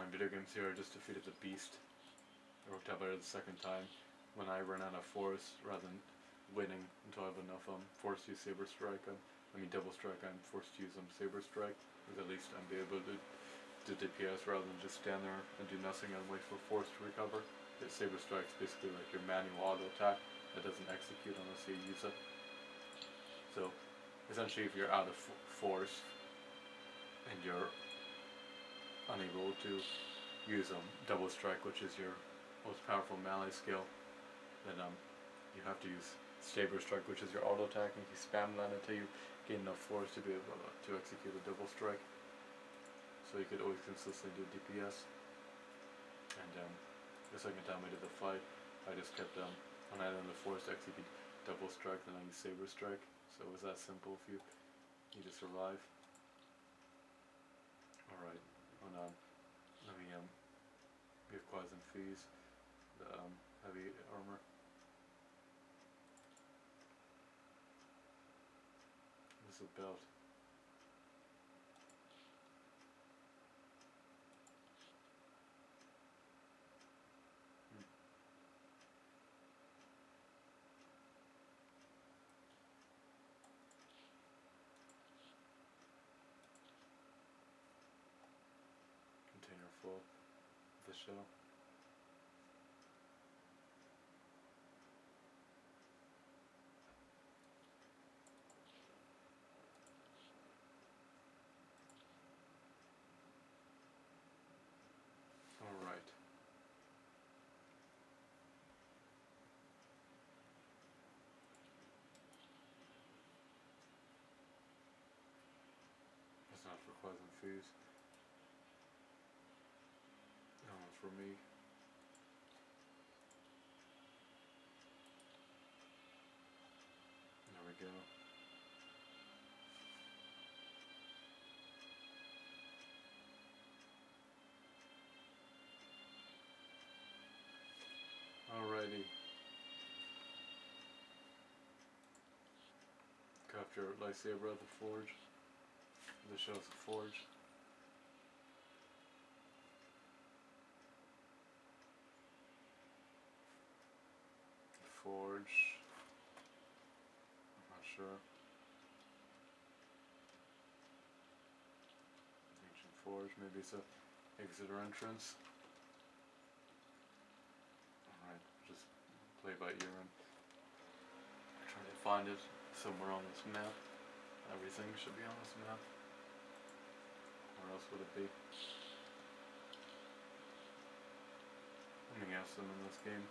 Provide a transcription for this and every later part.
OnlineVideoGames here. I just defeated the beast. I worked out better the second time. When I run out of force, rather than waiting until I have enough force to use Saber Strike, Double Strike, I'm forced to use Saber Strike, because at least I'm able to do DPS rather than just stand there and do nothing and wait for force to recover. The Saber Strike is basically like your manual auto attack that doesn't execute unless you use it. So essentially if you're out of force and you're unable to use Double Strike, which is your most powerful melee skill, then you have to use Saber Strike, which is your auto attack, and if you spam that until you gain enough force to be able to execute a Double Strike. So you could always consistently do DPS. And the second time I did the fight, I just kept when I had enough force to execute Double Strike, then I used Saber Strike. So it was that simple if you need to survive. Alright, let me give Quaz and Fees the heavy armor. This is a belt. Container full of the shell. Alright. That's not for Quaz and Fees. That one's for me. There we go. Alrighty. Capture lightsaber at the forge. This shows the forge. Forge. I'm not sure. Ancient forge. Maybe it's a exit or entrance. Alright, just play by ear and try to find it somewhere on this map. Everything should be on this map. Where else would it be? Let me ask them in this game.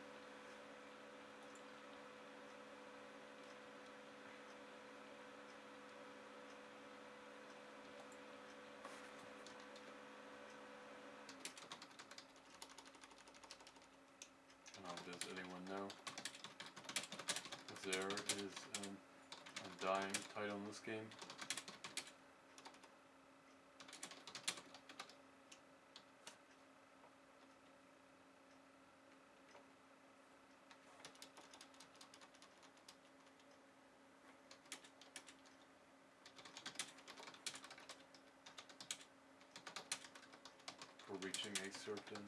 Does anyone know if there is a dying title in this game? For reaching a certain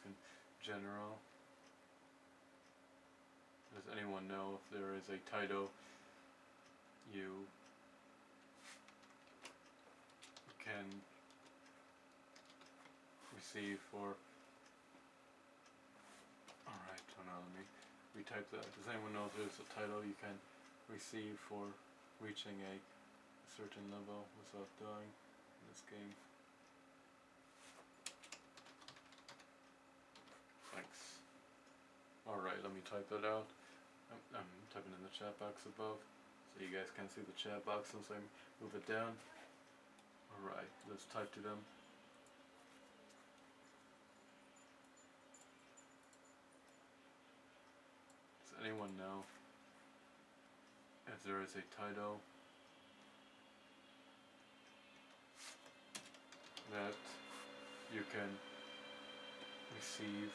in general. Does anyone know if there is a title you can receive for... Alright, hold on, let me retype that. Does anyone know if there's a title you can receive for reaching a certain level without dying in this game? Thanks. Alright, let me type that out. I'm typing in the chat box above, so you guys can see the chat box since I move it down. Alright, let's type to them. Does anyone know if there is a title that you can receive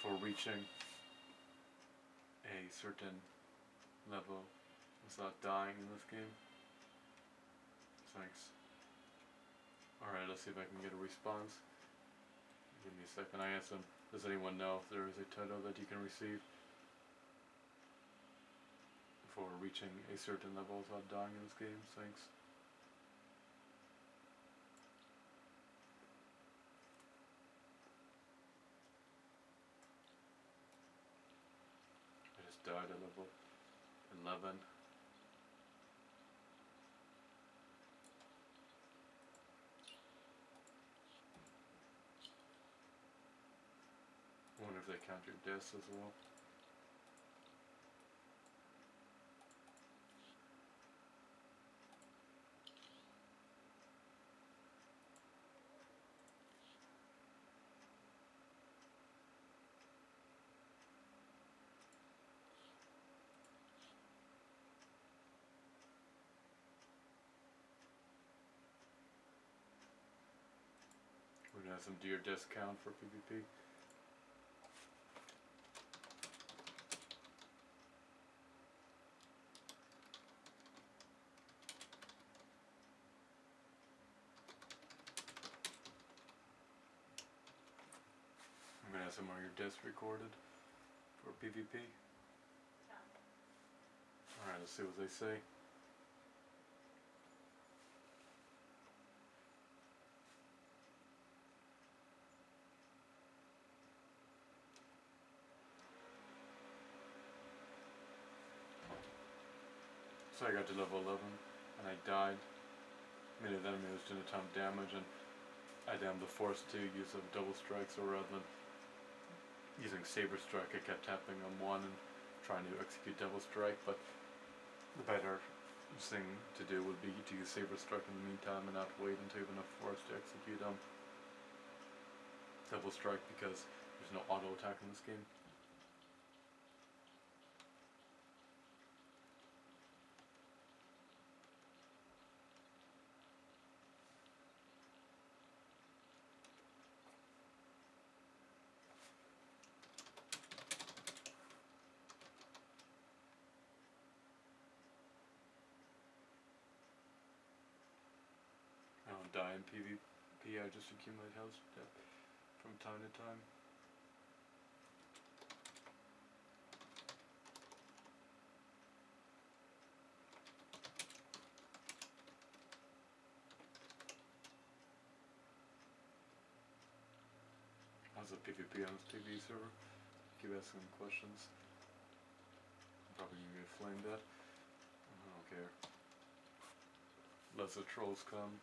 for reaching a certain level without dying in this game. Thanks. Alright, let's see if I can get a response. Give me a second. I asked them, does anyone know if there is a title that you can receive for reaching a certain level without dying in this game? Thanks. I just died at level 11. I wonder if they count your deaths as well. We're gonna have some do your deaths count for PvP. I'm gonna have some of your deaths recorded for PvP. Alright, let's see what they say. So I got to level 11 and I died. Many of the enemy was doing a ton of damage, and I then was forced to use a double strike, so rather than using saber strike I kept tapping on one and trying to execute double strike, but the better thing to do would be to use saber strike in the meantime and not wait until you have enough force to execute double strike, because there's no auto attack in this game. I don't die in PvP, I just accumulate health from time to time. How's the PvP on this TV server? Keep asking questions. I'm probably gonna get flamed at. I don't care. Let the trolls come.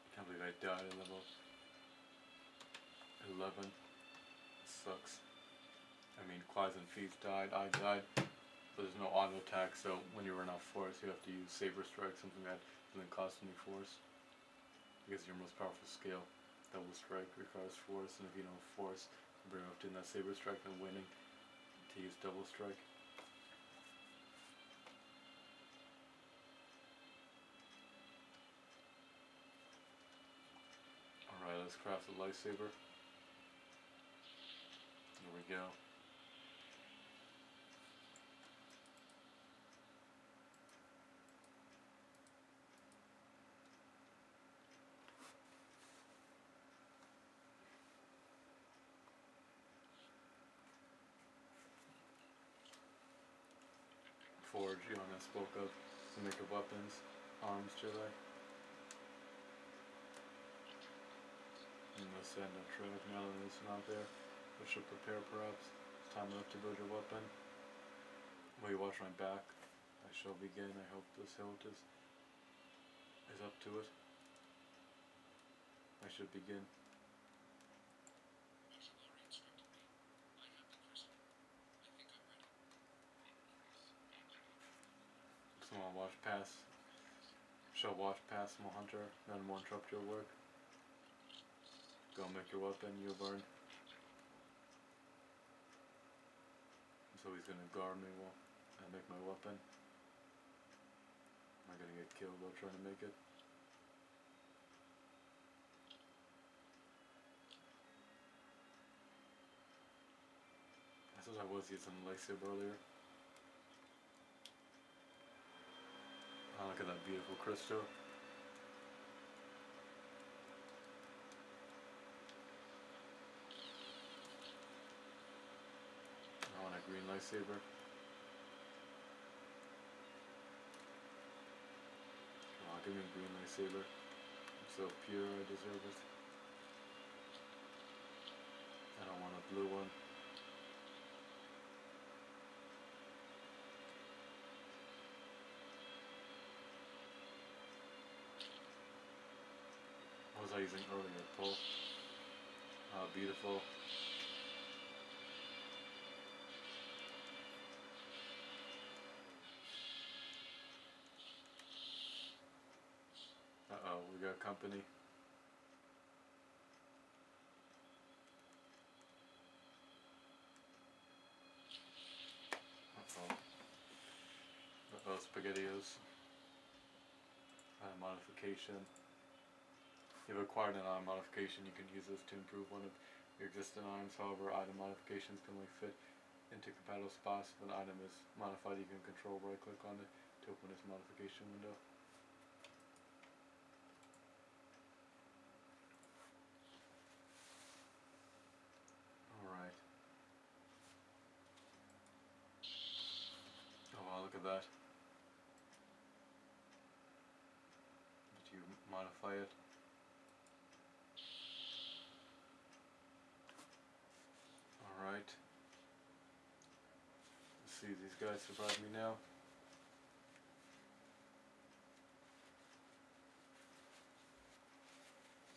I can't believe I died at level 11. It sucks. I mean, Clives and Feast died, I died, but there's no auto attack, so when you run out of force you have to use saber strike, something that doesn't cost any force. Because your most powerful skill, double strike, requires force, and if you don't have force, you bring up doing that saber strike and winning to use double strike. Alright, let's craft a lightsaber. There we go. Forge, I spoke of, to make of weapons, arms, Jedi. And let's end up trade with Melon is not there, but should prepare perhaps. It's time enough to build your weapon. While you watch my back, I shall begin. I hope this hilt is up to it. I should begin. Someone watch past Shall watch past small hunter, none more interrupt your work. Go make your weapon, you'll burn. So he's gonna guard me while I make my weapon. Am I gonna get killed while trying to make it? I thought I was using the lightsaber earlier. Oh, look at that beautiful crystal. I want a green lightsaber. Come on, give me a green lightsaber. I'm so pure, I deserve it. I don't want a blue one. What was I using earlier? Pull. Oh, beautiful. Uh-oh, we got company. Uh-oh. Uh-oh, SpaghettiOs. Modification. You've acquired an item modification. You can use this to improve one of your existing items. However, item modifications can only fit into compatible spots. If an item is modified, you can control right click on it to open this modification window. Alright. Oh wow, look at that. Did you modify it? Alright. Let's see, these guys survive me now.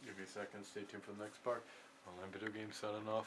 Give me a second, stay tuned for the next part. OnlineVideoGames signing off.